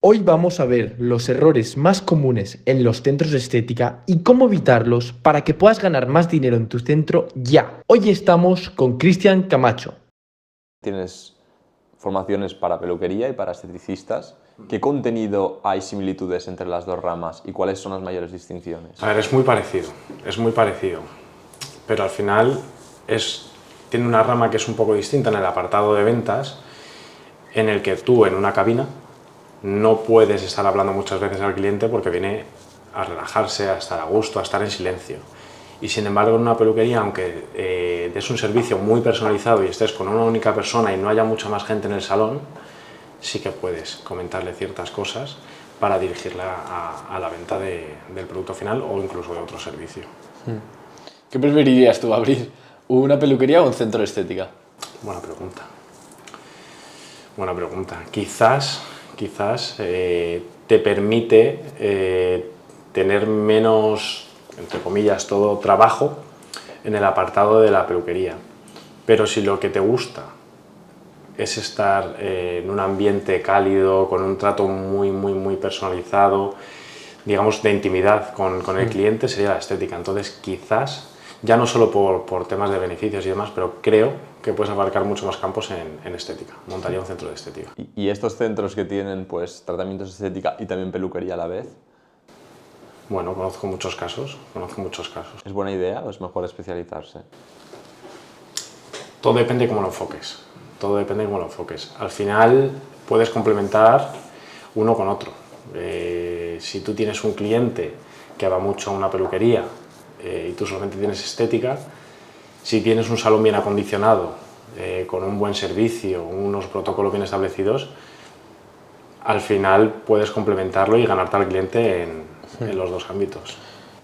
Hoy vamos a ver los errores más comunes en los centros de estética y cómo evitarlos para que puedas ganar más dinero en tu centro ya. Hoy estamos con Cristian Camacho. Tienes formaciones para peluquería y para esteticistas. ¿Qué contenido hay similitudes entre las dos ramas y cuáles son las mayores distinciones? A ver, es muy parecido, pero al final tiene una rama que es un poco distinta en el apartado de ventas, en el que tú en una cabina no puedes estar hablando muchas veces al cliente porque viene a relajarse, a estar a gusto, a estar en silencio. Y sin embargo en una peluquería, aunque des un servicio muy personalizado y estés con una única persona y no haya mucha más gente en el salón, sí que puedes comentarle ciertas cosas para dirigirla a la venta del producto final o incluso de otro servicio. ¿Qué preferirías tú, abrir una peluquería o un centro de estética? Buena pregunta. Quizás te permite tener menos, entre comillas, todo trabajo en el apartado de la peluquería. Pero si lo que te gusta es estar en un ambiente cálido, con un trato muy personalizado, digamos, de intimidad con el cliente, sería la estética. Entonces, quizás, ya no solo por temas de beneficios y demás, pero creo que puedes abarcar mucho más campos en estética. Montaría un centro de estética. ¿Y estos centros que tienen pues, tratamientos de estética y también peluquería a la vez? Bueno, conozco muchos casos. ¿Es buena idea o es mejor especializarse? Todo depende de cómo lo enfoques. Al final puedes complementar uno con otro. Si tú tienes un cliente que va mucho a una peluquería y tú solamente tienes estética, si tienes un salón bien acondicionado, con un buen servicio, unos protocolos bien establecidos, al final puedes complementarlo y ganarte al cliente en los dos ámbitos.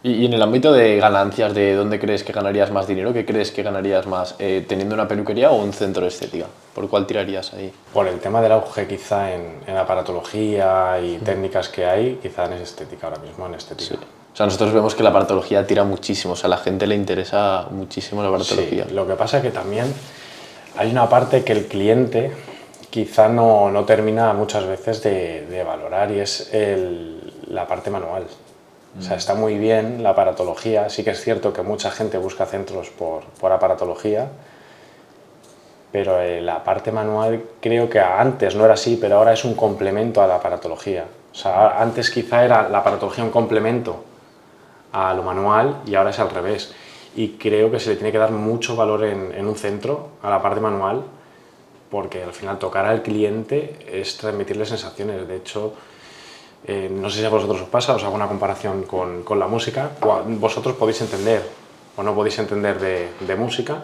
Y en el ámbito de ganancias, ¿de dónde crees que ganarías más dinero? ¿Qué crees que ganarías más, teniendo una peluquería o un centro de estética? ¿Por cuál tirarías ahí? Por el tema del auge quizá en aparatología y técnicas que hay, quizá en estética ahora mismo, en estética. Sí. O sea, nosotros vemos que la aparatología tira muchísimo, o sea, a la gente le interesa muchísimo la aparatología. Sí, lo que pasa es que también hay una parte que el cliente quizá no termina muchas veces de valorar y es la parte manual. O sea, está muy bien la aparatología, sí que es cierto que mucha gente busca centros por aparatología, pero la parte manual creo que antes no era así, pero ahora es un complemento a la aparatología. O sea, antes quizá era la aparatología un complemento a lo manual y ahora es al revés. Y creo que se le tiene que dar mucho valor en un centro a la parte manual, porque al final tocar al cliente es transmitirle sensaciones. De hecho, no sé si a vosotros os pasa, os hago una comparación con la música. Vosotros podéis entender o no podéis entender de música,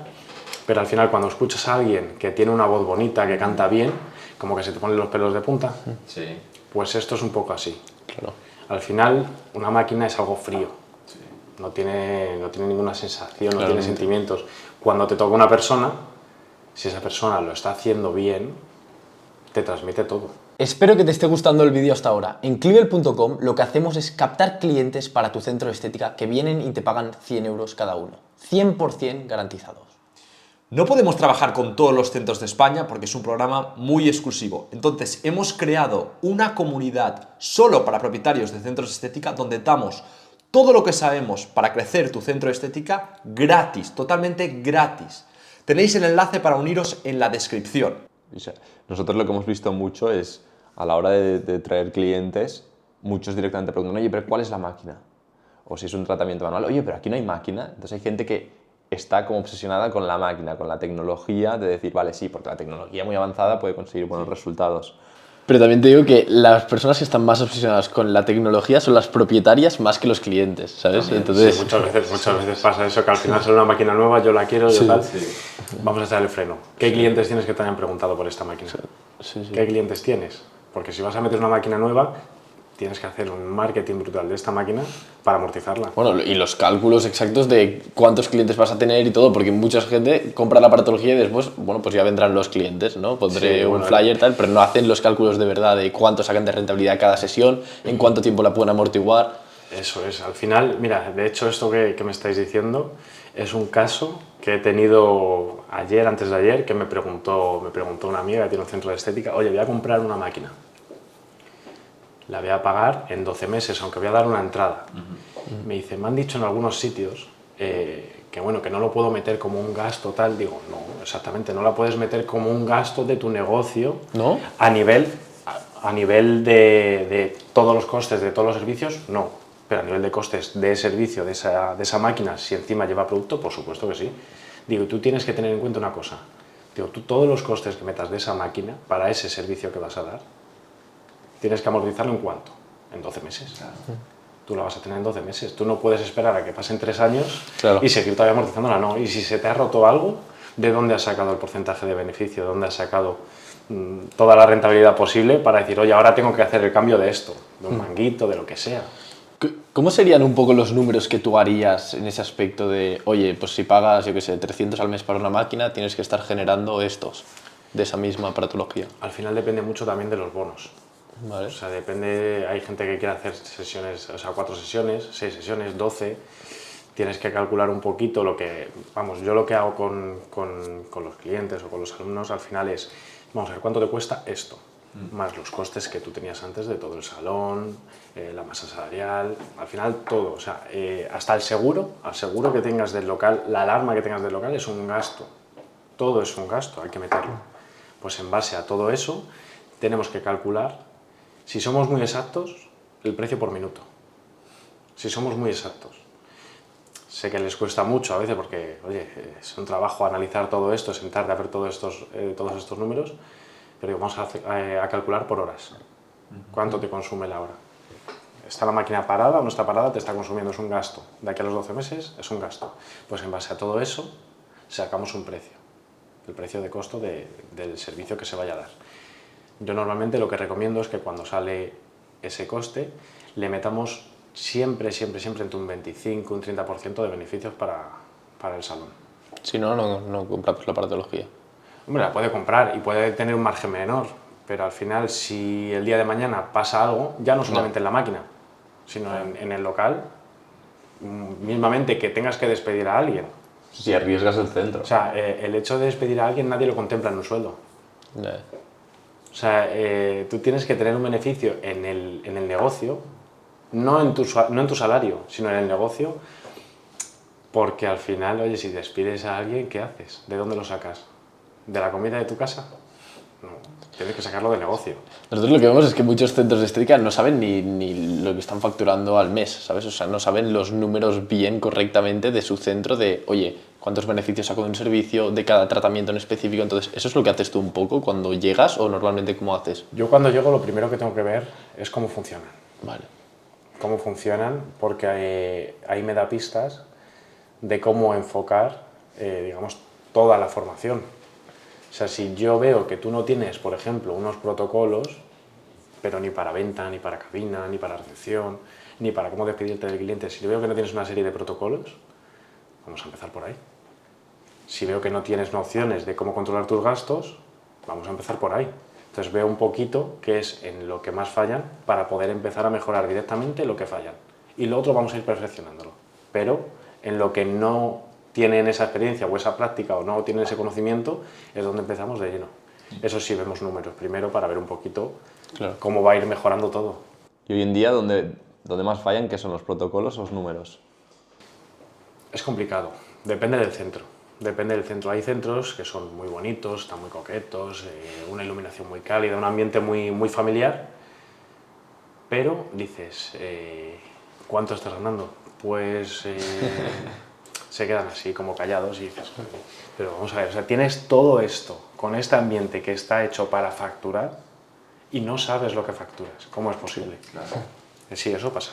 pero al final cuando escuchas a alguien que tiene una voz bonita, que canta bien, como que se te ponen los pelos de punta. Sí. Pues esto es un poco así. Claro. Al final, una máquina es algo frío. Sí. No tiene ninguna sensación, no tiene sentimientos. Cuando te toca una persona, si esa persona lo está haciendo bien, te transmite todo. Espero que te esté gustando el vídeo hasta ahora. En Clivel.com lo que hacemos es captar clientes para tu centro de estética que vienen y te pagan 100 euros cada uno. 100% garantizados. No podemos trabajar con todos los centros de España porque es un programa muy exclusivo. Entonces hemos creado una comunidad solo para propietarios de centros de estética donde damos todo lo que sabemos para crecer tu centro de estética gratis, totalmente gratis. Tenéis el enlace para uniros en la descripción. O sea, nosotros lo que hemos visto mucho es, a la hora de traer clientes, muchos directamente preguntan, oye, pero ¿cuál es la máquina? O si es un tratamiento manual, oye, pero aquí no hay máquina. Entonces hay gente que está como obsesionada con la máquina, con la tecnología, de decir, vale, sí, porque la tecnología muy avanzada puede conseguir buenos resultados. Pero también te digo que las personas que están más obsesionadas con la tecnología son las propietarias más que los clientes, ¿sabes? También, entonces, sí, muchas veces pasa eso, que al final sale una máquina nueva, yo la quiero, yo tal. Sí. Vamos a echar el freno. ¿Qué clientes tienes que te hayan preguntado por esta máquina? Sí. ¿Qué clientes tienes? Porque si vas a meter una máquina nueva, tienes que hacer un marketing brutal de esta máquina para amortizarla. Bueno, y los cálculos exactos de cuántos clientes vas a tener y todo, porque mucha gente compra la aparatología y después, bueno, pues ya vendrán los clientes, ¿no? Pondré Sí, un bueno, flyer tal, pero no hacen los cálculos de verdad de cuánto sacan de rentabilidad cada sesión, en cuánto tiempo la pueden amortiguar. Eso es, al final, mira, de hecho esto que me estáis diciendo es un caso que he tenido ayer, antes de ayer, que me preguntó una amiga que tiene un centro de estética, oye, voy a comprar una máquina. la voy a pagar en 12 meses, aunque voy a dar una entrada. Me dice, me han dicho en algunos sitios que bueno, que no lo puedo meter como un gasto tal. Digo, no, exactamente, no la puedes meter como un gasto de tu negocio. ¿No? A nivel de todos los costes de todos los servicios, no. Pero a nivel de costes de servicio de esa máquina, si encima lleva producto, por supuesto que sí. Digo, tú tienes que tener en cuenta una cosa. Digo, tú todos los costes que metas de esa máquina para ese servicio que vas a dar, tienes que amortizarlo en cuánto? En 12 meses. Claro. Tú la vas a tener en 12 meses. Tú no puedes esperar a que pasen 3 años y seguir todavía amortizándola, no. Y si se te ha roto algo, ¿de dónde has sacado el porcentaje de beneficio? ¿De dónde has sacado toda la rentabilidad posible para decir, oye, ahora tengo que hacer el cambio de esto, de un manguito, de lo que sea? ¿Cómo serían un poco los números que tú harías en ese aspecto de, oye, pues si pagas, yo qué sé, 300 al mes para una máquina, tienes que estar generando estos, de esa misma aparatología? Al final depende mucho también de los bonos. Vale. O sea, depende, hay gente que quiere hacer sesiones, o sea, 4 sesiones, 6 sesiones, 12. Tienes que calcular un poquito lo que, vamos, yo lo que hago con los clientes o con los alumnos al final es, vamos a ver, ¿cuánto te cuesta esto? Más los costes que tú tenías antes de todo el salón, la masa salarial, al final todo, o sea, hasta el seguro que tengas del local, la alarma que tengas del local es un gasto, todo es un gasto, hay que meterlo. Pues en base a todo eso tenemos que calcular, si somos muy exactos, el precio por minuto. Si somos muy exactos. Sé que les cuesta mucho a veces porque, oye, es un trabajo analizar todo esto, sentarte a ver todos estos números, pero vamos a calcular por horas. ¿Cuánto te consume la hora? ¿Está la máquina parada o no está parada? Te está consumiendo, es un gasto. De aquí a los 12 meses es un gasto. Pues en base a todo eso sacamos un precio, el precio de costo del servicio que se vaya a dar. Yo normalmente lo que recomiendo es que cuando sale ese coste le metamos siempre entre un 25 y un 30% de beneficios para el salón. Si no, no compramos la aparatología. Hombre, la puede comprar y puede tener un margen menor, pero al final si el día de mañana pasa algo, ya no solamente en la máquina, sino en el local, mismamente que tengas que despedir a alguien. Si arriesgas el centro. O sea, el hecho de despedir a alguien nadie lo contempla en un sueldo. O sea, tú tienes que tener un beneficio en el negocio, no en tu salario, sino en el negocio, porque al final, oye, si despides a alguien, ¿qué haces? ¿De dónde lo sacas? ¿De la comida de tu casa? No, tienes que sacarlo del negocio. Nosotros lo que vemos es que muchos centros de estética no saben ni lo que están facturando al mes, ¿sabes? O sea, no saben los números bien correctamente de su centro de, oye, cuántos beneficios saco de un servicio, de cada tratamiento en específico. Entonces, ¿eso es lo que haces tú un poco cuando llegas o normalmente cómo haces? Yo cuando llego lo primero que tengo que ver es cómo funcionan. Vale. Cómo funcionan, porque ahí me da pistas de cómo enfocar, digamos, toda la formación. O sea, si yo veo que tú no tienes, por ejemplo, unos protocolos, pero ni para venta, ni para cabina, ni para recepción, ni para cómo despedirte del cliente, si veo que no tienes una serie de protocolos, vamos a empezar por ahí. Si veo que no tienes nociones de cómo controlar tus gastos, vamos a empezar por ahí. Entonces veo un poquito qué es en lo que más fallan para poder empezar a mejorar directamente lo que fallan. Y lo otro vamos a ir perfeccionándolo. Pero en lo que no tienen esa experiencia o esa práctica o no tienen ese conocimiento es donde empezamos de lleno. Eso sí, vemos números primero para ver un poquito cómo va a ir mejorando todo. Y hoy en día, ¿dónde más fallan? ¿Qué son los protocolos o los números? Es complicado, depende del centro. Depende del centro. Hay centros que son muy bonitos, están muy coquetos, una iluminación muy cálida, un ambiente muy familiar, pero dices, ¿cuánto estás ganando? Pues se quedan así como callados y dices, pero vamos a ver, o sea, tienes todo esto con este ambiente que está hecho para facturar y no sabes lo que facturas. ¿Cómo es posible? Claro. Sí, eso pasa.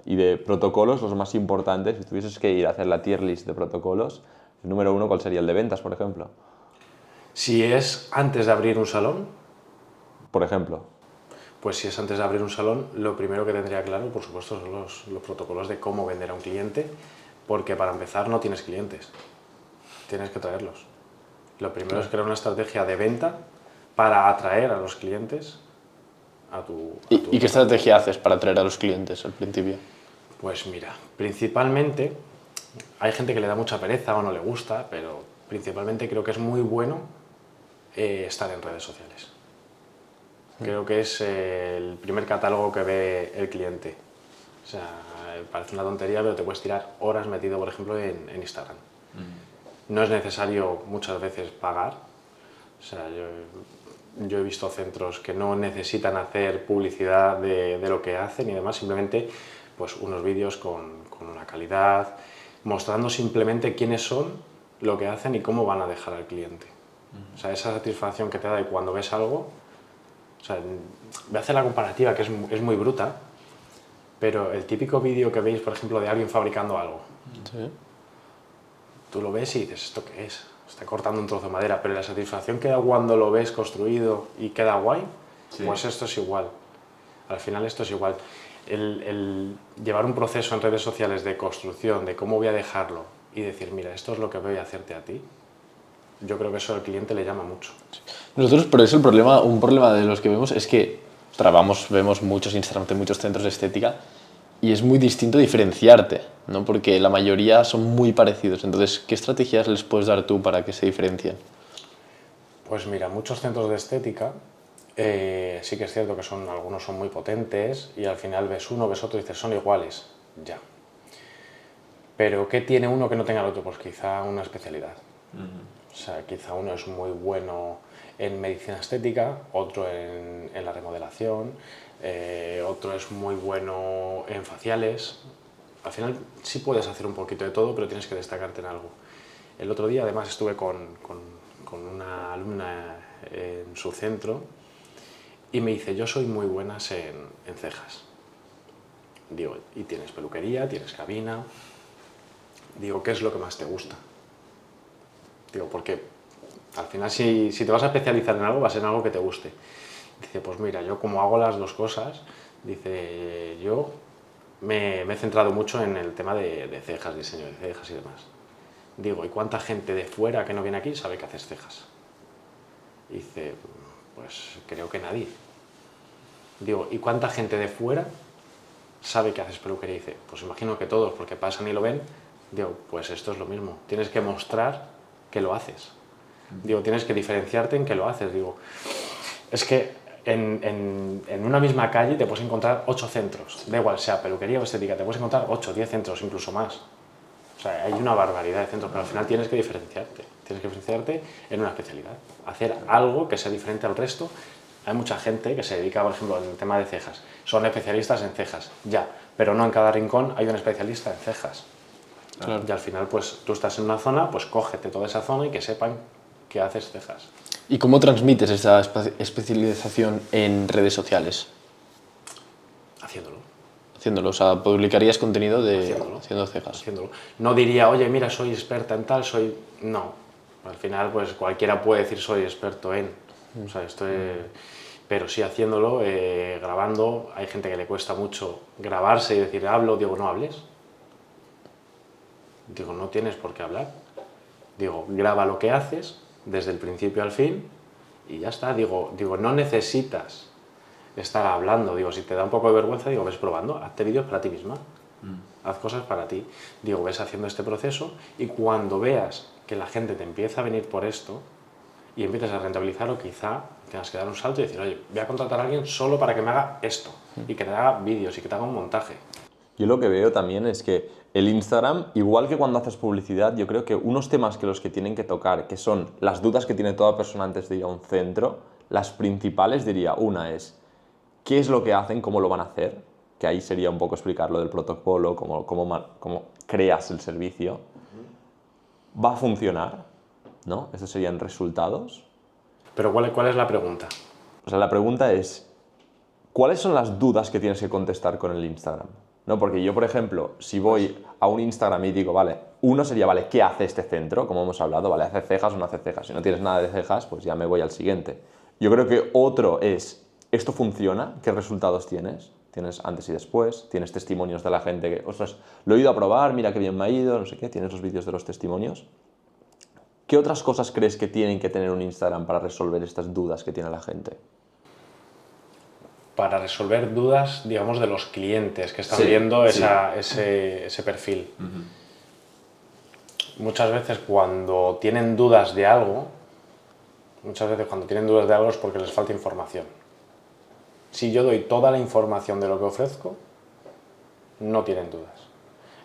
Y de protocolos, los más importantes, si tuvieses que ir a hacer la tier list de protocolos, el número 1, ¿cuál sería? ¿El de ventas, por ejemplo? Si es antes de abrir un salón, por ejemplo. Pues si es antes de abrir un salón, lo primero que tendría claro, por supuesto, son los protocolos de cómo vender a un cliente, porque para empezar no tienes clientes, tienes que traerlos. Lo primero es crear una estrategia de venta para atraer a los clientes a tu... ¿Y qué estrategia haces para atraer a los clientes al principio? Pues mira, principalmente, hay gente que le da mucha pereza o no le gusta, pero principalmente creo que es muy bueno estar en redes sociales. Creo que es el primer catálogo que ve el cliente. O sea, parece una tontería, pero te puedes tirar horas metido, por ejemplo, en Instagram. No es necesario muchas veces pagar. O sea, yo he visto centros que no necesitan hacer publicidad de lo que hacen y demás, simplemente pues, unos vídeos con una calidad, mostrando simplemente quiénes son, lo que hacen y cómo van a dejar al cliente. O sea, esa satisfacción que te da de cuando ves algo. O sea, voy a hacer la comparativa, que es muy bruta, pero el típico vídeo que veis, por ejemplo, de alguien fabricando algo, Sí. tú lo ves y dices, ¿esto qué es? Está cortando un trozo de madera, pero la satisfacción que da cuando lo ves construido y queda guay, pues esto es igual. Al final esto es igual. El llevar un proceso en redes sociales de construcción, de cómo voy a dejarlo y decir, mira, esto es lo que voy a hacerte a ti, yo creo que eso al cliente le llama mucho. Nosotros, por eso un problema de los que vemos es que vemos muchos Instagram de muchos centros de estética y es muy distinto diferenciarte, ¿no? Porque la mayoría son muy parecidos. Entonces, ¿qué estrategias les puedes dar tú para que se diferencien? Pues mira, muchos centros de estética sí que es cierto que algunos son muy potentes y al final ves uno, ves otro y dices, son iguales, ya. Pero ¿qué tiene uno que no tenga el otro? Pues quizá una especialidad. O sea, quizá uno es muy bueno en medicina estética, otro en la remodelación, otro es muy bueno en faciales. Al final sí puedes hacer un poquito de todo, pero tienes que destacarte en algo. El otro día además estuve con una alumna en su centro y me dice, yo soy muy buena en cejas. Digo, ¿y tienes peluquería? ¿Tienes cabina? Digo, ¿qué es lo que más te gusta? Digo, porque al final si te vas a especializar en algo, va a ser en algo que te guste. Dice, pues mira, yo como hago las dos cosas, dice, yo me he centrado mucho en el tema de cejas, diseño de cejas y demás. Digo, ¿y cuánta gente de fuera que no viene aquí sabe que haces cejas? Dice, pues creo que nadie. Digo, ¿y cuánta gente de fuera sabe que haces peluquería? Dice, pues imagino que todos, porque pasan y lo ven. Digo, pues esto es lo mismo, tienes que mostrar que lo haces. Digo, tienes que diferenciarte en que lo haces. Digo, es que en una misma calle te puedes encontrar 8 centros, da igual, sea peluquería o estética, te puedes encontrar 8, 10 centros, incluso más. O sea, hay una barbaridad de centros, pero al final tienes que diferenciarte. Tienes que diferenciarte en una especialidad. Hacer algo que sea diferente al resto. Hay mucha gente que se dedica, por ejemplo, al tema de cejas. Son especialistas en cejas, ya, pero no en cada rincón hay un especialista en cejas. Claro. Y al final, pues tú estás en una zona, pues cógete toda esa zona y que sepan que haces cejas. ¿Y cómo transmites esa especialización en redes sociales? Haciéndolo, o sea, publicarías contenido haciendo cejas. Haciéndolo. No diría, oye, mira, soy experta en tal, No. Al final, pues cualquiera puede decir soy experto en. O sea, pero sí haciéndolo, grabando. Hay gente que le cuesta mucho grabarse y decir, hablo, digo, no hables. Digo, no tienes por qué hablar. Digo, graba lo que haces desde el principio al fin y ya está. Digo, no necesitas estar hablando. Digo, si te da un poco de vergüenza, digo, ves probando, hazte vídeos para ti misma. Haz cosas para ti. Digo, ves haciendo este proceso y cuando veas que la gente te empieza a venir por esto y empiezas a rentabilizarlo, quizá tengas que dar un salto y decir, oye, voy a contratar a alguien solo para que me haga esto y que te haga vídeos y que te haga un montaje. Yo lo que veo también es que el Instagram, igual que cuando haces publicidad, yo creo que unos temas que los que tienen que tocar, que son las dudas que tiene toda persona antes de ir a un centro, las principales diría, una es, ¿qué es lo que hacen? ¿Cómo lo van a hacer? Que ahí sería un poco explicar lo del protocolo, cómo creas el servicio. ¿Va a funcionar? ¿No? Esos serían resultados. Pero ¿cuál es la pregunta? O sea, la pregunta es, ¿cuáles son las dudas que tienes que contestar con el Instagram? ¿No? Porque yo, por ejemplo, si voy a un Instagram y digo, vale, uno sería, vale, ¿qué hace este centro? Como hemos hablado, vale, ¿hace cejas o no hace cejas? Si no tienes nada de cejas, pues ya me voy al siguiente. Yo creo que otro es, ¿esto funciona? ¿Qué resultados tienes? Tienes antes y después, tienes testimonios de la gente que, ostras, lo he ido a probar, mira qué bien me ha ido, no sé qué, tienes los vídeos de los testimonios. ¿Qué otras cosas crees que tienen que tener un Instagram para resolver estas dudas que tiene la gente? Para resolver dudas, digamos, de los clientes que están viendo ese perfil. Muchas veces cuando tienen dudas de algo es porque les falta información. Si yo doy toda la información de lo que ofrezco, no tienen dudas.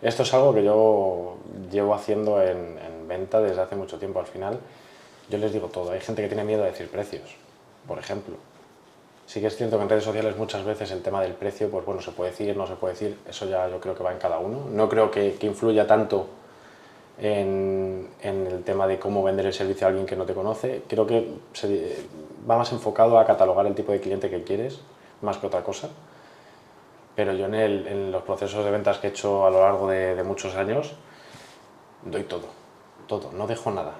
Esto es algo que yo llevo haciendo en venta desde hace mucho tiempo. Al final, yo les digo todo. Hay gente que tiene miedo a decir precios, por ejemplo. Sí que es cierto que en redes sociales muchas veces el tema del precio, pues bueno, se puede decir, no se puede decir, eso ya yo creo que va en cada uno. No creo que influya tanto en el tema de cómo vender el servicio a alguien que no te conoce. Creo que va más enfocado a catalogar el tipo de cliente que quieres, más que otra cosa. Pero yo en los procesos de ventas que he hecho a lo largo de muchos años, doy todo, no dejo nada,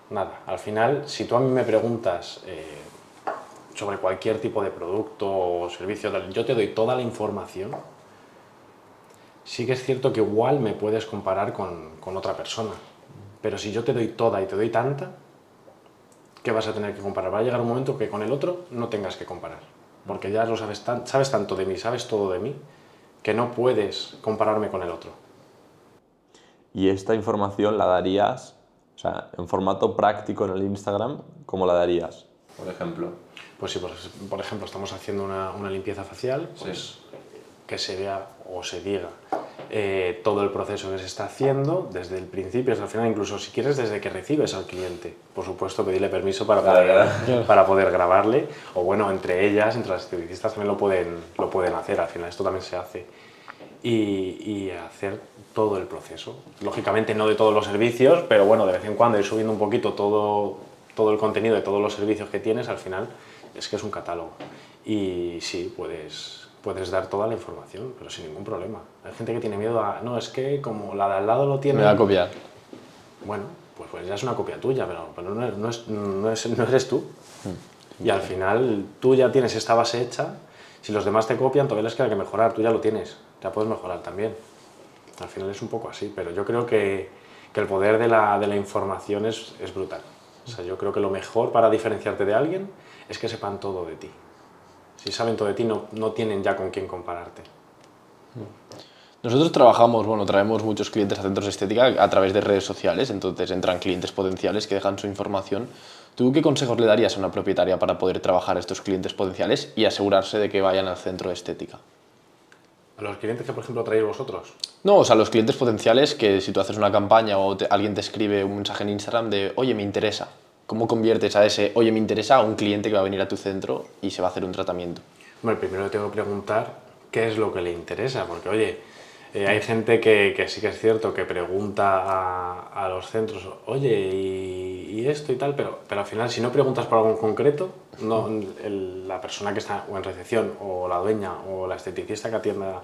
nada. Al final, si tú a mí me preguntas sobre cualquier tipo de producto o servicio, yo te doy toda la información. Sí que es cierto que igual me puedes comparar con otra persona, pero si yo te doy toda y te doy tanta, ¿qué vas a tener que comparar? Va a llegar un momento que con el otro no tengas que comparar, porque ya lo sabes tanto de mí, sabes todo de mí, que no puedes compararme con el otro. Y esta información la darías, o sea, en formato práctico en el Instagram, ¿cómo la darías? Por ejemplo. Pues si por ejemplo estamos haciendo una limpieza facial, pues Sí. que se vea o se diga todo el proceso que se está haciendo, desde el principio hasta el final, incluso si quieres desde que recibes al cliente. Por supuesto, pedirle permiso para poder grabarle, o bueno, entre ellas, entre las esteticistas también lo pueden hacer, al final esto también se hace. Y hacer todo el proceso. Lógicamente no de todos los servicios, pero bueno, de vez en cuando ir subiendo un poquito todo el contenido de todos los servicios que tienes, al final es que es un catálogo. Y sí, puedes dar toda la información, pero sin ningún problema. Hay gente que tiene miedo a, no, es que como la de al lado lo tiene... Me va a copiar. Bueno, pues ya es una copia tuya, pero no eres tú. Y al final tú ya tienes esta base hecha, si los demás te copian todavía les queda que mejorar, tú ya lo tienes, ya puedes mejorar también. Al final es un poco así, pero yo creo que el poder de la información es brutal. O sea, yo creo que lo mejor para diferenciarte de alguien es que sepan todo de ti. Si saben todo de ti, no tienen ya con quién compararte. Nosotros trabajamos, bueno, traemos muchos clientes a centros de estética a través de redes sociales, entonces entran clientes potenciales que dejan su información. ¿Tú qué consejos le darías a una propietaria para poder trabajar a estos clientes potenciales y asegurarse de que vayan al centro de estética? ¿A los clientes que, por ejemplo, traéis vosotros? No, o sea, los clientes potenciales que si tú haces una campaña o alguien te escribe un mensaje en Instagram de oye, me interesa, ¿cómo conviertes a ese oye, me interesa a un cliente que va a venir a tu centro y se va a hacer un tratamiento? Bueno, primero tengo que preguntar qué es lo que le interesa, porque oye, hay gente que sí que es cierto que pregunta a los centros, oye, y esto y tal, pero al final si no preguntas por algo en concreto, no, la persona que está o en recepción, o la dueña, o la esteticista que atienda,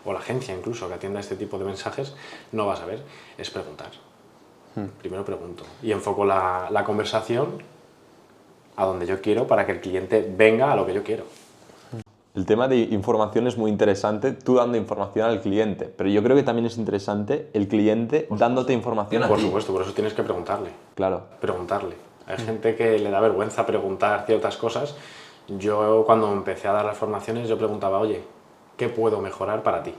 o la agencia incluso que atienda este tipo de mensajes, no va a saber, es preguntar. Primero pregunto y enfoco la conversación a donde yo quiero para que el cliente venga a lo que yo quiero. El tema de información es muy interesante, tú dando información al cliente, pero yo creo que también es interesante el cliente dándote información a ti. Por supuesto, por eso tienes que preguntarle. Claro. Preguntarle. Hay gente que le da vergüenza preguntar ciertas cosas. Yo cuando empecé a dar las formaciones yo preguntaba, oye, ¿qué puedo mejorar para ti?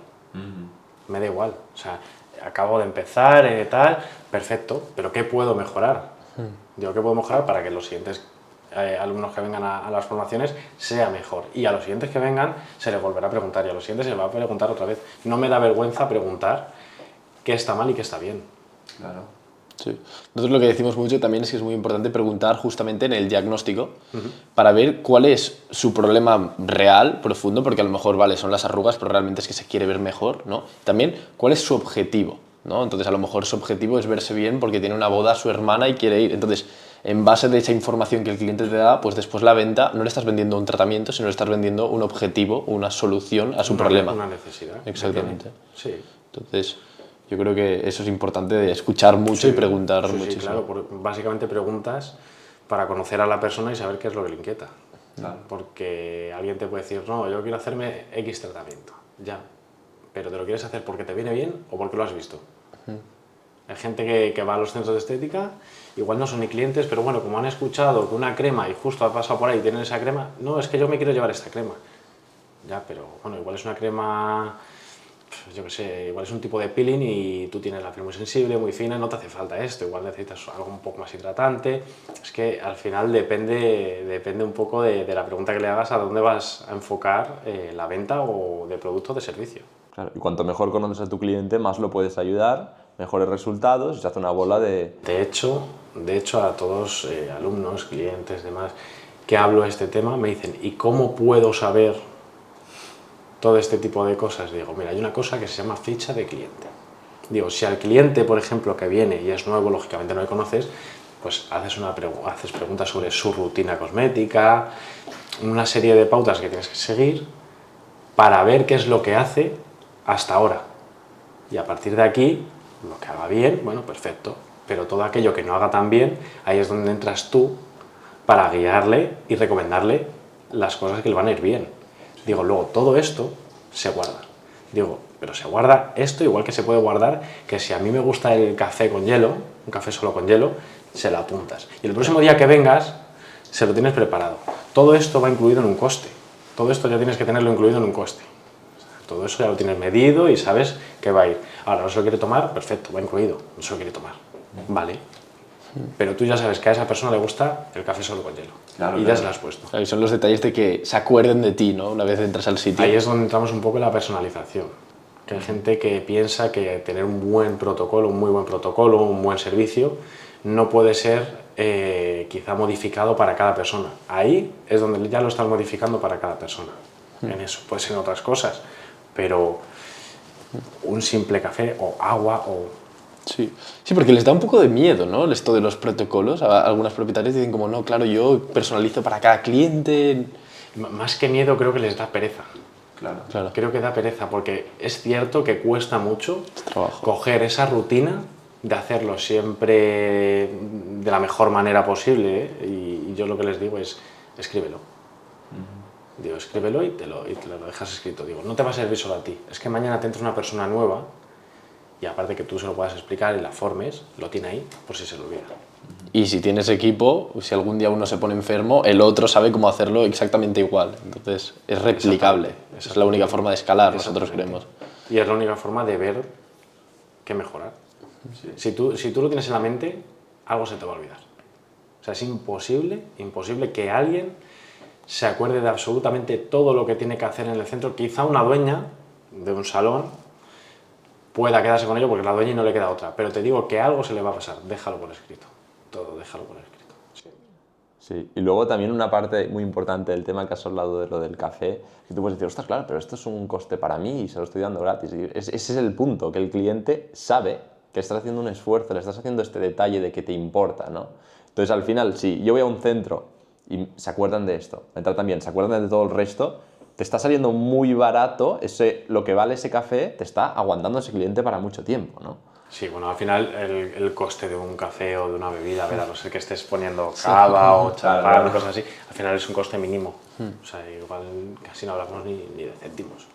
Me da igual, o sea, acabo de empezar, tal, perfecto, pero ¿qué puedo mejorar? Digo, ¿qué puedo mejorar para que los siguientes alumnos que vengan a las formaciones sea mejor? Y a los siguientes que vengan se les volverá a preguntar y a los siguientes se les va a preguntar otra vez. No me da vergüenza preguntar qué está mal y qué está bien. Claro. Sí. Nosotros lo que decimos mucho también es que es muy importante preguntar justamente en el diagnóstico para ver cuál es su problema real, profundo, porque a lo mejor, vale, son las arrugas, pero realmente es que se quiere ver mejor, ¿no? También, ¿cuál es su objetivo? ¿No? Entonces, a lo mejor su objetivo es verse bien porque tiene una boda a su hermana y quiere ir. Entonces, en base de esa información que el cliente te da, pues después la venta no le estás vendiendo un tratamiento, sino le estás vendiendo un objetivo, una solución a su problema. Una necesidad. Exactamente. Sí. Entonces, yo creo que eso es importante, de escuchar mucho y preguntar muchísimo. Sí, claro, básicamente preguntas para conocer a la persona y saber qué es lo que le inquieta. Claro. Porque alguien te puede decir, no, yo quiero hacerme X tratamiento, ya, pero ¿te lo quieres hacer porque te viene bien o porque lo has visto? Hay gente que va a los centros de estética, igual no son ni clientes, pero bueno, como han escuchado que una crema y justo ha pasado por ahí y tienen esa crema, no, es que yo me quiero llevar esta crema. Ya, pero bueno, igual es una crema yo qué sé, igual es un tipo de peeling y tú tienes la piel muy sensible, muy fina, no te hace falta esto, igual necesitas algo un poco más hidratante. Es que al final depende un poco de la pregunta que le hagas a dónde vas a enfocar la venta o de producto o de servicio. Claro, y cuanto mejor conoces a tu cliente, más lo puedes ayudar, mejores resultados y se hace una bola de... De hecho a todos alumnos, clientes, demás, que hablo de este tema, me dicen, ¿y cómo puedo saber todo este tipo de cosas? Digo, mira, hay una cosa que se llama ficha de cliente. Digo, si al cliente, por ejemplo, que viene y es nuevo, lógicamente no le conoces, pues haces preguntas sobre su rutina cosmética, una serie de pautas que tienes que seguir para ver qué es lo que hace hasta ahora. Y a partir de aquí, lo que haga bien, bueno, perfecto. Pero todo aquello que no haga tan bien, ahí es donde entras tú para guiarle y recomendarle las cosas que le van a ir bien. Digo, luego todo esto se guarda. Digo, pero se guarda esto igual que se puede guardar que si a mí me gusta el café con hielo, un café solo con hielo, se lo apuntas. Y el próximo día que vengas, se lo tienes preparado. Todo esto va incluido en un coste. Todo esto ya tienes que tenerlo incluido en un coste. Todo eso ya lo tienes medido y sabes que va a ir. Ahora, no se lo quiere tomar, perfecto, va incluido. No se lo quiere tomar. Vale. Pero tú ya sabes que a esa persona le gusta el café solo con hielo. Claro, y ya claro. se lo has puesto. Claro, y son los detalles de que se acuerden de ti, ¿no? Una vez entras al sitio. Ahí es donde entramos un poco en la personalización. Que hay gente que piensa que tener un buen protocolo, un muy buen protocolo, un buen servicio, no puede ser quizá modificado para cada persona. Ahí es donde ya lo estás modificando para cada persona. En eso, puede ser en otras cosas, pero un simple café o agua o... Sí. Sí, porque les da un poco de miedo, ¿no? Esto de los protocolos. Algunas propietarias dicen como, no, claro, yo personalizo para cada cliente. Más que miedo, creo que les da pereza. Claro. Creo que da pereza porque es cierto que cuesta mucho trabajo. coger esa rutina de hacerlo siempre de la mejor manera posible, ¿eh? Y yo lo que les digo es, escríbelo. Digo, escríbelo y te lo dejas escrito. Digo, no te va a servir solo a ti. Es que mañana te entra una persona nueva y aparte que tú se lo puedas explicar y la formes, lo tiene ahí por si se lo olvida. Y si tienes equipo, si algún día uno se pone enfermo, el otro sabe cómo hacerlo exactamente igual. Entonces, es replicable. Es la única forma de escalar, nosotros creemos. Y es la única forma de ver qué mejorar. Si tú lo tienes en la mente, algo se te va a olvidar. O sea, es imposible que alguien se acuerde de absolutamente todo lo que tiene que hacer en el centro. Quizá una dueña de un salón pueda quedarse con ello porque es la dueña y no le queda otra. Pero te digo que algo se le va a pasar. Déjalo por escrito. Todo, déjalo por escrito. Sí, y luego también una parte muy importante del tema que has hablado de lo del café, que tú puedes decir, ostras, claro, pero esto es un coste para mí y se lo estoy dando gratis. Y ese es el punto, que el cliente sabe que estás haciendo un esfuerzo, le estás haciendo este detalle de que te importa, ¿no? Entonces, al final, si yo voy a un centro y se acuerdan de esto, me tratan bien, se acuerdan de todo el resto, te está saliendo muy barato, lo que vale ese café te está aguantando ese cliente para mucho tiempo, ¿no? Sí, bueno, al final el coste de un café o de una bebida, a ver, a no ser que estés poniendo cava o champán o cosas así, al final es un coste mínimo. O sea, igual casi no hablamos ni de céntimos.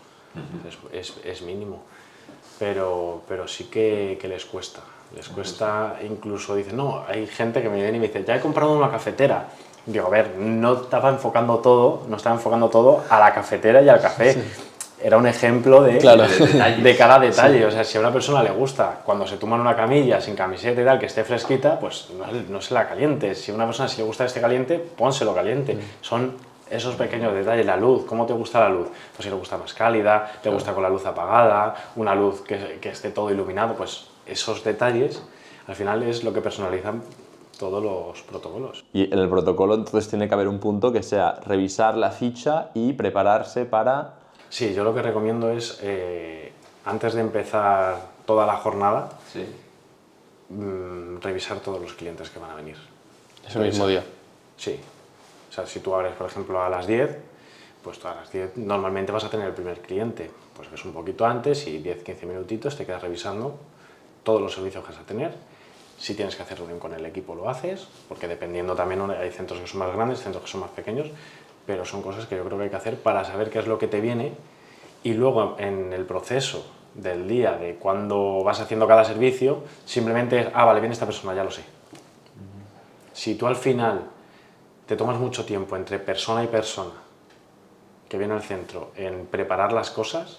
Es mínimo. Pero sí que les cuesta. Les cuesta, incluso dicen, no, hay gente que me viene y me dice, ya he comprado una cafetera. Digo, a ver, no estaba enfocando todo a la cafetera y al café. Sí. Era un ejemplo de cada detalle. Sí. O sea, si a una persona le gusta cuando se toma en una camilla sin camiseta y tal, que esté fresquita, pues no se la caliente. Si a una persona si le gusta este caliente, pónselo caliente. Son esos pequeños detalles. La luz, ¿cómo te gusta la luz? Pues si le gusta más cálida, te gusta con la luz apagada, una luz que esté todo iluminado, pues esos detalles al final es lo que personalizan todos los protocolos. Y en el protocolo entonces tiene que haber un punto que sea revisar la ficha y prepararse para... Sí, yo lo que recomiendo es, antes de empezar toda la jornada, revisar todos los clientes que van a venir. ¿Ese mismo día? Sí. O sea, si tú abres, por ejemplo, a las 10, pues tú a las 10 normalmente vas a tener el primer cliente. Pues ves un poquito antes y 10-15 minutitos te quedas revisando todos los servicios que vas a tener. Si tienes que hacer reunión con el equipo, lo haces, porque dependiendo también hay centros que son más grandes, centros que son más pequeños, pero son cosas que yo creo que hay que hacer para saber qué es lo que te viene y luego en el proceso del día, de cuando vas haciendo cada servicio, simplemente es, vale, viene esta persona, ya lo sé. Si tú al final te tomas mucho tiempo entre persona y persona que viene al centro en preparar las cosas,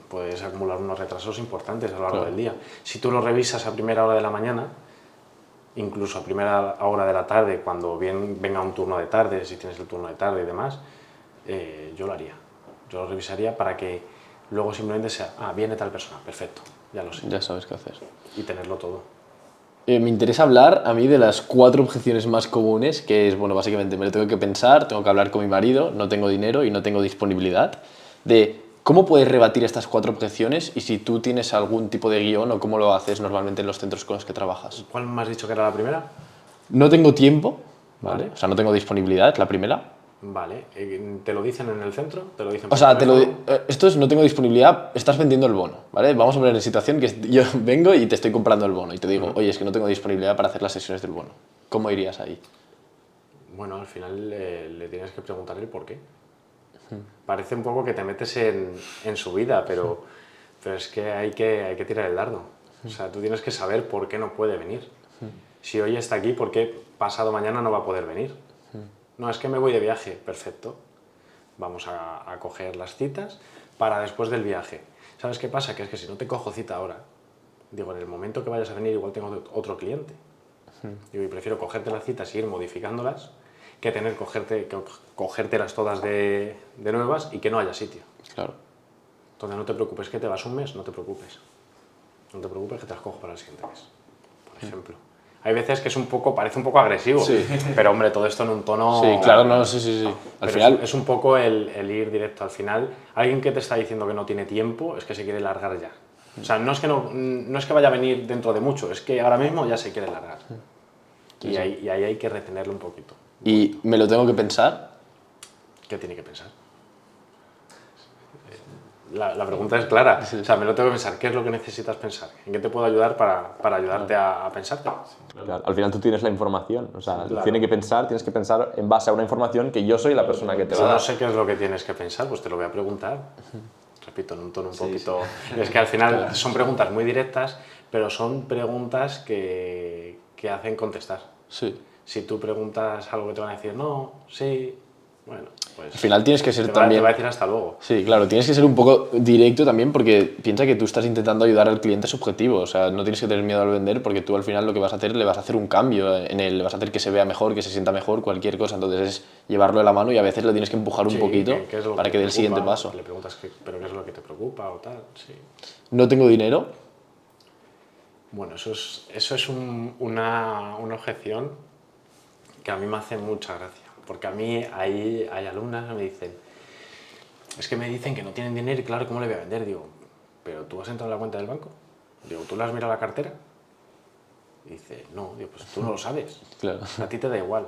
puedes acumular unos retrasos importantes a lo largo del día. Si tú lo revisas a primera hora de la mañana, incluso a primera hora de la tarde, cuando venga un turno de tarde, si tienes el turno de tarde y demás, yo lo haría. Yo lo revisaría para que luego simplemente sea, viene tal persona, perfecto, ya lo sé. Ya sabes qué hacer. Y tenerlo todo. Me interesa hablar a mí de las 4 objeciones más comunes, que es, bueno, básicamente me lo tengo que pensar, tengo que hablar con mi marido, no tengo dinero y no tengo disponibilidad, de cómo puedes rebatir estas 4 objeciones y si tú tienes algún tipo de guión o cómo lo haces normalmente en los centros con los que trabajas. ¿Cuál me has dicho que era la primera? No tengo tiempo, ¿vale? O sea, no tengo disponibilidad, la primera. Vale. ¿Te lo dicen en el centro? ¿Te lo dicen O por sea, teléfono? esto es no tengo disponibilidad, estás vendiendo el bono, ¿vale? Vamos a poner en situación que yo vengo y te estoy comprando el bono y te digo, oye, es que no tengo disponibilidad para hacer las sesiones del bono. ¿Cómo irías ahí? Bueno, al final le tienes que preguntar el por qué. Parece un poco que te metes en su vida, pero es que hay que tirar el dardo. O sea, tú tienes que saber por qué no puede venir. Si hoy está aquí, ¿por qué pasado mañana no va a poder venir? No, es que me voy de viaje. Perfecto. Vamos a coger las citas para después del viaje. ¿Sabes qué pasa? Que es que si no te cojo cita ahora, digo, en el momento que vayas a venir igual tengo otro cliente. Digo, y prefiero cogerte las citas y ir modificándolas que tener cogértelas todas de nuevas y que no haya sitio. Claro. Entonces no te preocupes que te vas un mes, no te preocupes. No te preocupes que te las cojo para el siguiente mes, por ejemplo. Hay veces que parece un poco agresivo, Sí. pero hombre, todo esto en un tono... Sí, claro, no, sí. Al Pero final... es un poco el ir directo al final. Alguien que te está diciendo que no tiene tiempo es que se quiere largar ya. O sea, no es que vaya a venir dentro de mucho, es que ahora mismo ya se quiere largar. Y ahí hay que retenerlo un poquito. ¿Y me lo tengo que pensar? ¿Qué tiene que pensar? La pregunta es clara. O sea, me lo tengo que pensar. ¿Qué es lo que necesitas pensar? ¿En qué te puedo ayudar para ayudarte a pensarte? Claro, al final tú tienes la información, o sea, Claro. tienes que pensar en base a una información que yo soy la persona que te va a Si dar. no sé qué es lo que tienes que pensar, pues te lo voy a preguntar. Repito, en un tono un poquito... Es que al final son preguntas muy directas, pero son preguntas que hacen contestar. Sí. Si tú preguntas algo que te van a decir no, sí, bueno, pues... Al final tienes que ser te también... va a decir hasta luego. Sí, claro, tienes que ser un poco directo también porque piensa que tú estás intentando ayudar al cliente subjetivo, o sea, no tienes que tener miedo al vender porque tú al final lo que vas a hacer, le vas a hacer un cambio en él, le vas a hacer que se vea mejor, que se sienta mejor, cualquier cosa, entonces es llevarlo de la mano y a veces lo tienes que empujar un Sí, poquito ¿qué es lo para te que dé el preocupa? siguiente paso. Le preguntas, ¿pero qué es lo que te preocupa o tal? Sí. No tengo dinero, Bueno, eso es una objeción que a mí me hace mucha gracia, porque a mí hay alumnas que me dicen, es que me dicen que no tienen dinero y claro, ¿cómo le voy a vender? Digo, ¿pero tú has entrado en la cuenta del banco? Digo, ¿tú le has mirado la cartera? Y dice, no, digo, pues tú no lo sabes. Claro. A ti te da igual.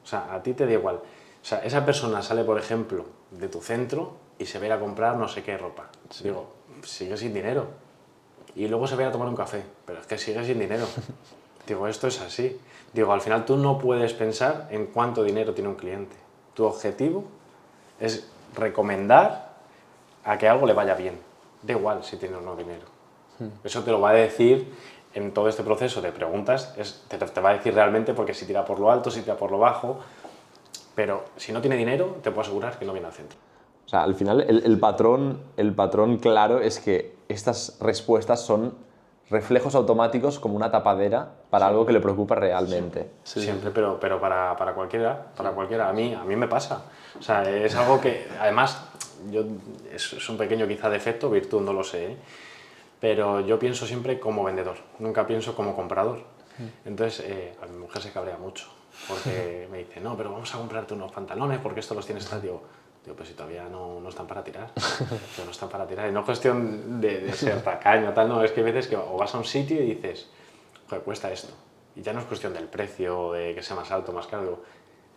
O sea, a ti te da igual. O sea, esa persona sale, por ejemplo, de tu centro y se va a ir a comprar no sé qué ropa. Digo, sigue sin dinero. Y luego se va a ir a tomar un café, pero es que sigue sin dinero. Digo, esto es así. Digo, al final tú no puedes pensar en cuánto dinero tiene un cliente. Tu objetivo es recomendar a que algo le vaya bien. Da igual si tiene o no dinero. Eso te lo va a decir en todo este proceso de preguntas, te va a decir realmente porque si tira por lo alto, si tira por lo bajo, pero si no tiene dinero, te puedo asegurar que no viene al centro. O sea, al final el patrón claro es que estas respuestas son reflejos automáticos como una tapadera para algo que le preocupa realmente. Siempre, pero para cualquiera, a mí me pasa. O sea, es algo que, además, es un pequeño quizá defecto, virtud, no lo sé, ¿eh? Pero yo pienso siempre como vendedor, nunca pienso como comprador. Entonces, a mi mujer se cabrea mucho, porque me dice, no, pero vamos a comprarte unos pantalones porque estos los tienes tal. Digo, pues si todavía no están para tirar. No están para tirar. Y no es cuestión de ser tacaño, tal, no, es que hay veces que o vas a un sitio y dices, joder, cuesta esto. Y ya no es cuestión del precio, de que sea más alto, más caro. Digo,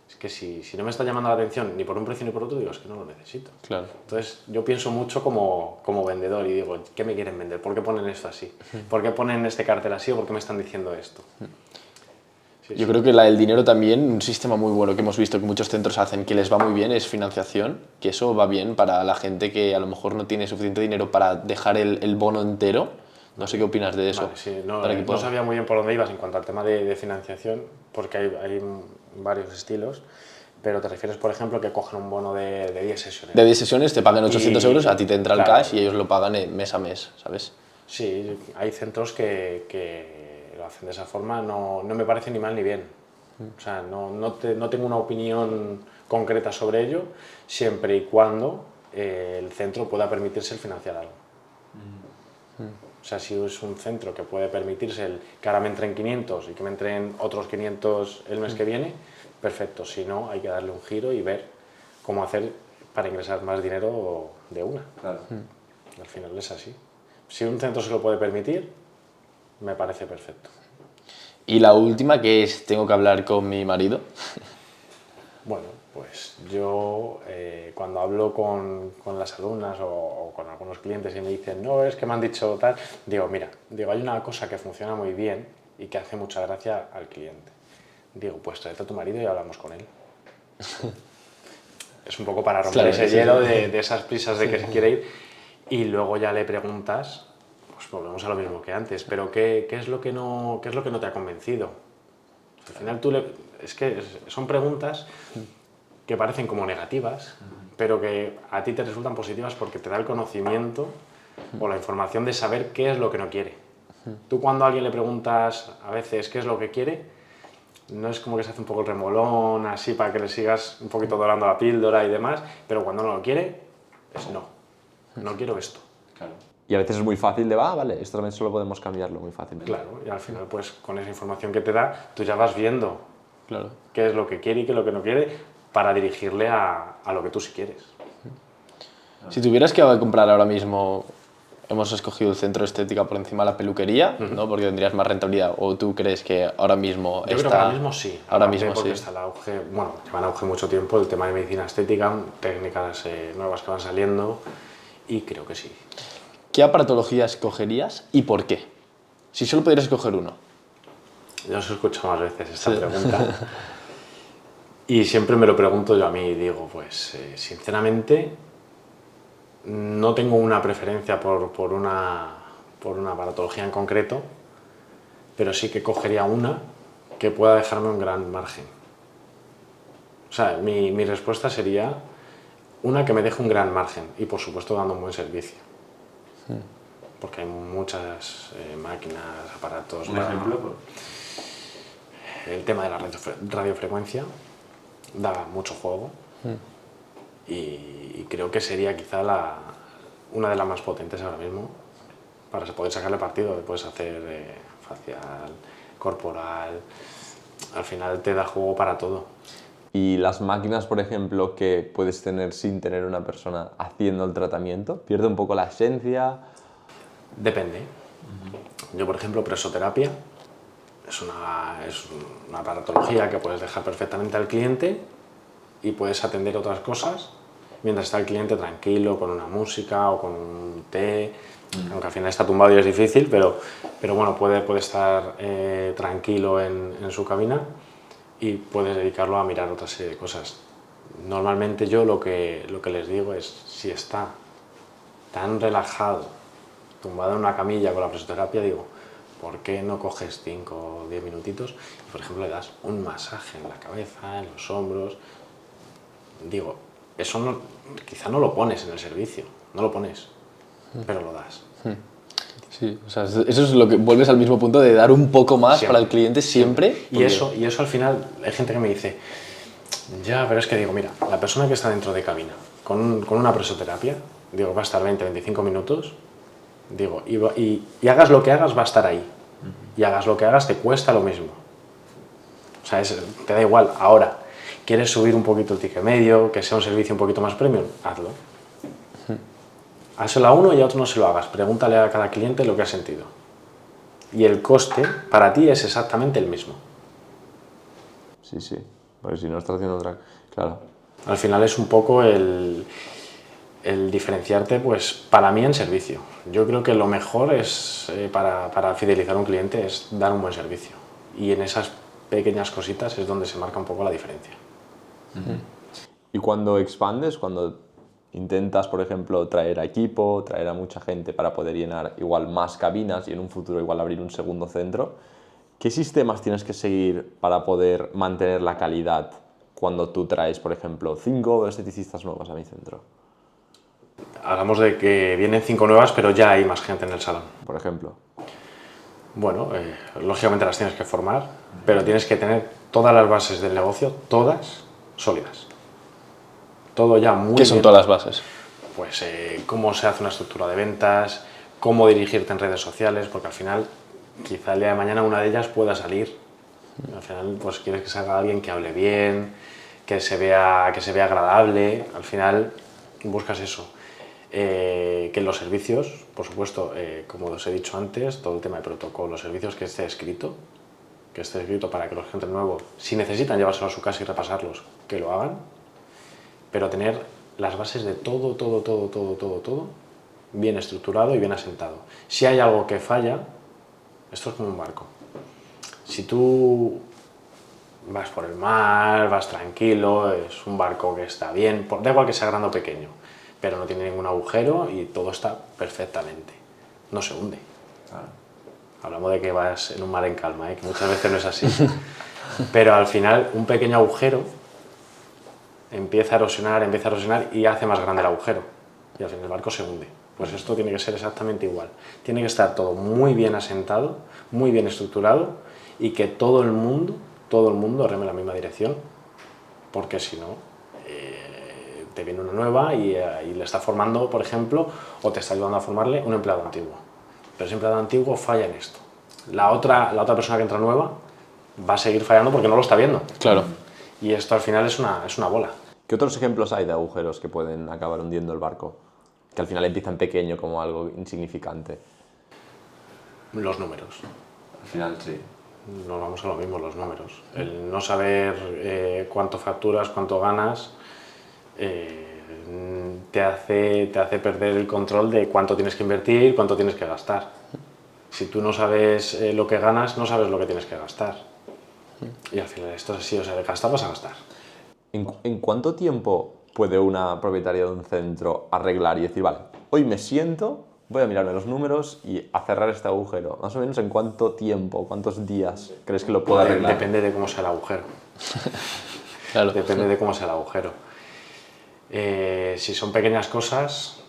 es que si no me está llamando la atención ni por un precio ni por otro, digo, es que no lo necesito. Claro. Entonces yo pienso mucho como vendedor y digo, ¿qué me quieren vender? ¿Por qué ponen esto así? ¿Por qué ponen este cartel así o por qué me están diciendo esto? Sí, Yo creo que el dinero también, un sistema muy bueno que hemos visto que muchos centros hacen que les va muy bien es financiación, que eso va bien para la gente que a lo mejor no tiene suficiente dinero para dejar el bono entero. No sé qué opinas de eso. Vale, sí, no, Para que no pueda- sabía muy bien por dónde ibas en cuanto al tema de financiación, porque hay varios estilos, Pero te refieres, por ejemplo, que cogen un bono de 10 sesiones. De 10 sesiones te pagan 800 Y- euros, a ti te entra el claro. cash y ellos lo pagan mes a mes, ¿sabes? Sí, hay centros que lo hacen de esa forma, no me parece ni mal ni bien. O sea, no tengo una opinión concreta sobre ello, siempre y cuando el centro pueda permitirse el financiar algo. O sea, si es un centro que puede permitirse el que ahora me entren 500 y que me entren otros 500 el mes que viene, perfecto. Si no, hay que darle un giro y ver cómo hacer para ingresar más dinero de una. Claro. Al final es así. Si un centro se lo puede permitir, me parece perfecto. Y la última, que es, tengo que hablar con mi marido. Bueno, pues yo cuando hablo con las alumnas o con algunos clientes y me dicen, no, es que me han dicho tal, digo, mira, hay una cosa que funciona muy bien y que hace mucha gracia al cliente. Digo, pues tráete a tu marido y hablamos con él. Es un poco para romper Claro, ese sí, hielo sí. de esas prisas de que se quiere ir y luego ya le preguntas, pues volvemos a lo mismo que antes, pero ¿qué es lo que no te ha convencido? Al final es que son preguntas que parecen como negativas, pero que a ti te resultan positivas porque te da el conocimiento o la información de saber qué es lo que no quiere. Tú cuando a alguien le preguntas a veces qué es lo que quiere, no es como que se hace un poco el remolón así para que le sigas un poquito dorando la píldora y demás, pero cuando no lo quiere, es no quiero esto. Y a veces es muy fácil de, vale, esto también solo podemos cambiarlo muy fácilmente. Claro, y al final pues con esa información que te da, tú ya vas viendo Claro. qué es lo que quiere y qué es lo que no quiere para dirigirle a lo que tú sí quieres. Si tuvieras que comprar ahora mismo, hemos escogido el centro de estética por encima de la peluquería, ¿no? Porque tendrías más rentabilidad. ¿O tú crees que ahora mismo Yo está...? creo que ahora mismo sí. Ahora Aparte mismo porque sí. está el auge, bueno, lleva en auge mucho tiempo el tema de medicina estética, técnicas nuevas que van saliendo y creo que sí. ¿Qué aparatología escogerías y por qué? Si solo pudieras escoger uno. Yo os he escuchado más veces esta pregunta y siempre me lo pregunto yo a mí y digo, pues sinceramente no tengo una preferencia por una aparatología en concreto, pero sí que cogería una que pueda dejarme un gran margen. O sea, mi respuesta sería una que me deje un gran margen y por supuesto dando un buen servicio. Porque hay muchas máquinas, aparatos... Un ejemplo. El tema de la radiofrecuencia da mucho juego y creo que sería quizá una de las más potentes ahora mismo para poder sacarle partido. Puedes hacer facial, corporal, al final te da juego para todo. Y las máquinas, por ejemplo, que puedes tener sin tener una persona haciendo el tratamiento, ¿pierde un poco la esencia? Depende. Yo, por ejemplo, presoterapia es una aparatología que puedes dejar perfectamente al cliente y puedes atender otras cosas mientras está el cliente tranquilo con una música o con un té, aunque al final está tumbado y es difícil, pero bueno, puede estar tranquilo en su cabina y puedes dedicarlo a mirar otra serie de cosas. Normalmente yo lo que les digo es, si está tan relajado, tumbado en una camilla con la presoterapia, digo, ¿por qué no coges 5 o 10 minutitos y, por ejemplo, le das un masaje en la cabeza, en los hombros? Digo, eso quizá no lo pones en el servicio, no lo pones, pero lo das. Sí, o sea, eso es lo que vuelves al mismo punto de dar un poco más Siempre. para el cliente siempre. Y eso al final, hay gente que me dice, ya, pero es que digo, mira, la persona que está dentro de cabina con una presoterapia, digo, va a estar 20-25 minutos, digo, y hagas lo que hagas, va a estar ahí. Y hagas lo que hagas, te cuesta lo mismo. O sea, te da igual. Ahora, ¿quieres subir un poquito el ticket medio, que sea un servicio un poquito más premium? Hazlo. Hazlo a uno y a otro no se lo hagas. Pregúntale a cada cliente lo que ha sentido. Y el coste para ti es exactamente el mismo. Sí, sí. Porque si no estás haciendo otra... Claro. Al final es un poco el diferenciarte, pues para mí en servicio. Yo creo que lo mejor es para fidelizar a un cliente es dar un buen servicio. Y en esas pequeñas cositas es donde se marca un poco la diferencia. Y cuando expandes, cuando intentas, por ejemplo, traer a equipo, traer a mucha gente para poder llenar igual más cabinas y en un futuro igual abrir un segundo centro, ¿qué sistemas tienes que seguir para poder mantener la calidad cuando tú traes, por ejemplo, 5 esteticistas nuevas a mi centro? Hablamos de que vienen 5 nuevas, pero ya hay más gente en el salón. Por ejemplo. Bueno, lógicamente las tienes que formar, pero tienes que tener todas las bases del negocio, todas sólidas. Todo ya muy ¿Qué son bien. todas las bases? Pues cómo se hace una estructura de ventas, cómo dirigirte en redes sociales, porque al final, quizá el día de mañana una de ellas pueda salir. Al final, pues quieres que salga alguien que hable bien, que se vea agradable. Al final, buscas eso. Que en los servicios, por supuesto, como os he dicho antes, todo el tema de protocolo, los servicios que esté escrito para que los gente nuevos, si necesitan llevárselo a su casa y repasarlos, que lo hagan, pero tener las bases de todo bien estructurado y bien asentado. Si hay algo que falla, esto es como un barco. Si tú vas por el mar, vas tranquilo, es un barco que está bien, da igual que sea grande o pequeño, pero no tiene ningún agujero y todo está perfectamente. No se hunde. Hablamos de que vas en un mar en calma, que muchas veces no es así. Pero al final, un pequeño agujero empieza a erosionar y hace más grande el agujero. Y al final el barco se hunde. Pues esto tiene que ser exactamente igual. Tiene que estar todo muy bien asentado, muy bien estructurado y que todo el mundo reme en la misma dirección. Porque si no, te viene una nueva y le está formando, por ejemplo, o te está ayudando a formarle un empleado antiguo. Pero ese empleado antiguo falla en esto. La otra persona que entra nueva va a seguir fallando porque no lo está viendo. Claro. Y esto al final es una bola. ¿Qué otros ejemplos hay de agujeros que pueden acabar hundiendo el barco? Que al final empiezan pequeño como algo insignificante. Los números. Al final sí. Nos vamos a lo mismo, los números. El no saber cuánto facturas, cuánto ganas, te hace perder el control de cuánto tienes que invertir, cuánto tienes que gastar. Si tú no sabes lo que ganas, no sabes lo que tienes que gastar. Y al final esto es así, o sea, de gastar vas a gastar. ¿En cuánto tiempo puede una propietaria de un centro arreglar y decir, vale, hoy me siento, voy a mirarme los números y a cerrar este agujero? Más o menos, ¿en cuánto tiempo, cuántos días crees que lo puede arreglar? Depende de cómo sea el agujero. Claro. Depende de cómo sea el agujero. Si son pequeñas cosas,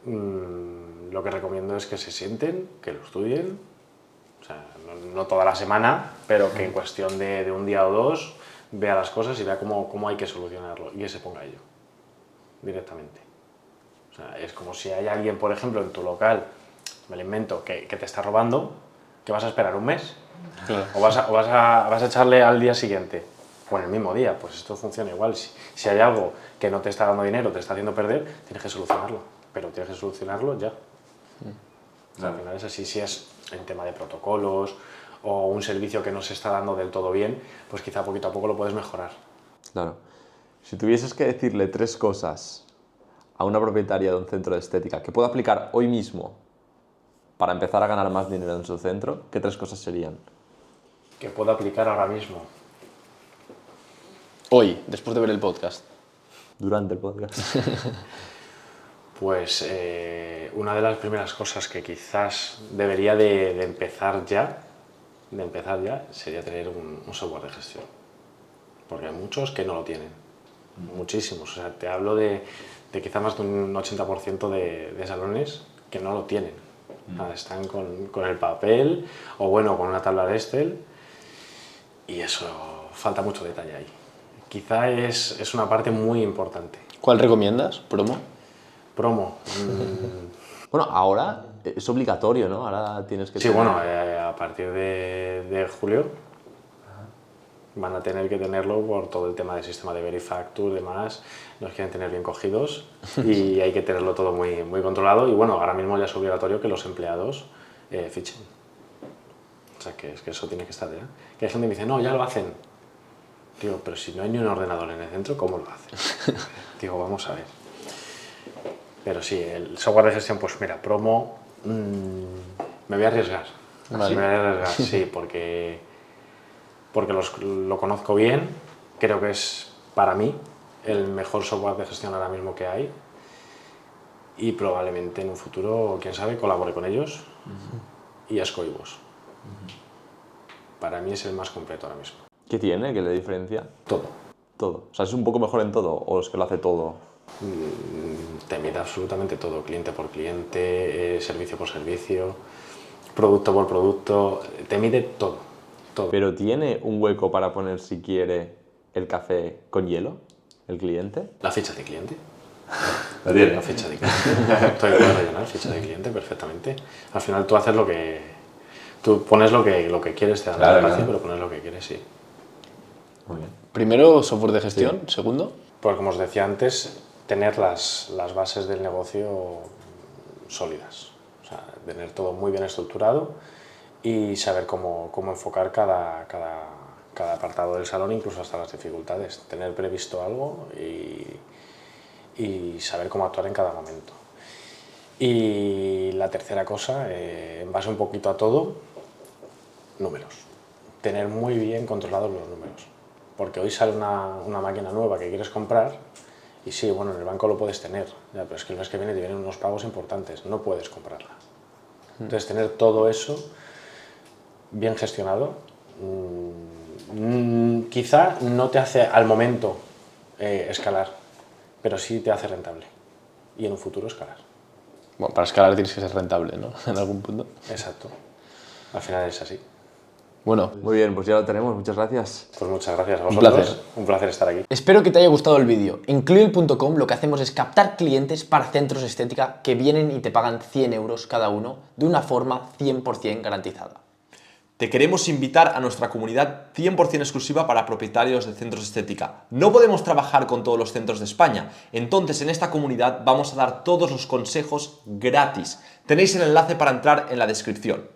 lo que recomiendo es que se sienten, que lo estudien, o sea, no toda la semana, pero que en cuestión de un día o dos vea las cosas y vea cómo hay que solucionarlo y que se ponga a ello directamente. O sea, es como si hay alguien, por ejemplo, en tu local, me lo invento, que te está robando, que vas a esperar un mes. Claro. O vas a echarle al día siguiente o en el mismo día. Pues esto funciona igual. Si hay algo que no te está dando dinero, te está haciendo perder, tienes que solucionarlo. Pero tienes que solucionarlo ya. O sea, al final es así. Si es en tema de protocolos o un servicio que no se está dando del todo bien, pues quizá poquito a poco lo puedes mejorar. Claro. Si tuvieses que decirle 3 cosas a una propietaria de un centro de estética que pueda aplicar hoy mismo para empezar a ganar más dinero en su centro, ¿qué 3 cosas serían? Que puedo aplicar ahora mismo. Hoy, después de ver el podcast. Durante el podcast. Pues una de las primeras cosas que quizás debería de empezar ya, sería tener un software de gestión. Porque hay muchos que no lo tienen. Muchísimos. O sea, te hablo de quizá más de un 80% de salones que no lo tienen. Nada, están con el papel o bueno, con una tabla de Excel y eso, falta mucho detalle ahí. Quizá es una parte muy importante. ¿Cuál recomiendas? ¿Promo? Promo. Bueno, ahora es obligatorio, ¿no? Ahora tienes que Sí, tener... bueno, a partir de julio van a tener que tenerlo por todo el tema del sistema de Verifacture y demás. Nos quieren tener bien cogidos y hay que tenerlo todo muy, muy controlado. Y bueno, ahora mismo ya es obligatorio que los empleados fichen. O sea, que es que eso tiene que estar ya. Que hay gente que me dice, no, ya lo hacen. Digo, pero si no hay ni un ordenador en el centro, ¿cómo lo hacen? Digo, vamos a ver. Pero sí, el software de gestión, pues mira, promo, me voy a arriesgar. Vale. Me voy a arriesgar, sí, porque lo conozco bien, creo que es para mí el mejor software de gestión ahora mismo que hay y probablemente en un futuro, quién sabe, colabore con ellos y Escoibos. Para mí es el más completo ahora mismo. ¿Qué tiene? ¿Qué le diferencia? Todo. Todo. O sea, ¿es un poco mejor en todo o es que lo hace todo? Te mide absolutamente todo, cliente por cliente, servicio por servicio, producto por producto, te mide todo, todo. ¿Pero tiene un hueco para poner, si quiere, el café con hielo, el cliente? La ficha de cliente. ¿La tiene? La ficha de cliente. Tú puedes rellenar ficha de cliente perfectamente. Al final tú haces lo que... Tú pones lo que quieres, te dan Claro, el espacio, claro. pero pones lo que quieres, sí. Muy bien. Primero, software de gestión. Segundo, Pues como os decía antes, tener las bases del negocio sólidas. O sea, tener todo muy bien estructurado y saber cómo enfocar cada apartado del salón, incluso hasta las dificultades. Tener previsto algo y saber cómo actuar en cada momento. Y la tercera cosa, en base un poquito a todo, números. Tener muy bien controlados los números. Porque hoy sale una máquina nueva que quieres comprar y sí, bueno, en el banco lo puedes tener, ya, pero es que el mes que viene te vienen unos pagos importantes, no puedes comprarla. Entonces, tener todo eso bien gestionado, quizá no te hace al momento escalar, pero sí te hace rentable y en un futuro escalar. bueno, para escalar tienes que ser rentable, ¿no? En algún punto. Exacto. Al final es así. Bueno, Muy bien, pues ya lo tenemos. Muchas gracias. Pues muchas gracias a Un vosotros. placer. Un placer estar aquí. Espero que te haya gustado el vídeo. En Clear.com lo que hacemos es captar clientes para centros de estética que vienen y te pagan 100 euros cada uno de una forma 100% garantizada. Te queremos invitar a nuestra comunidad 100% exclusiva para propietarios de centros de estética. No podemos trabajar con todos los centros de España, entonces en esta comunidad vamos a dar todos los consejos gratis. Tenéis el enlace para entrar en la descripción.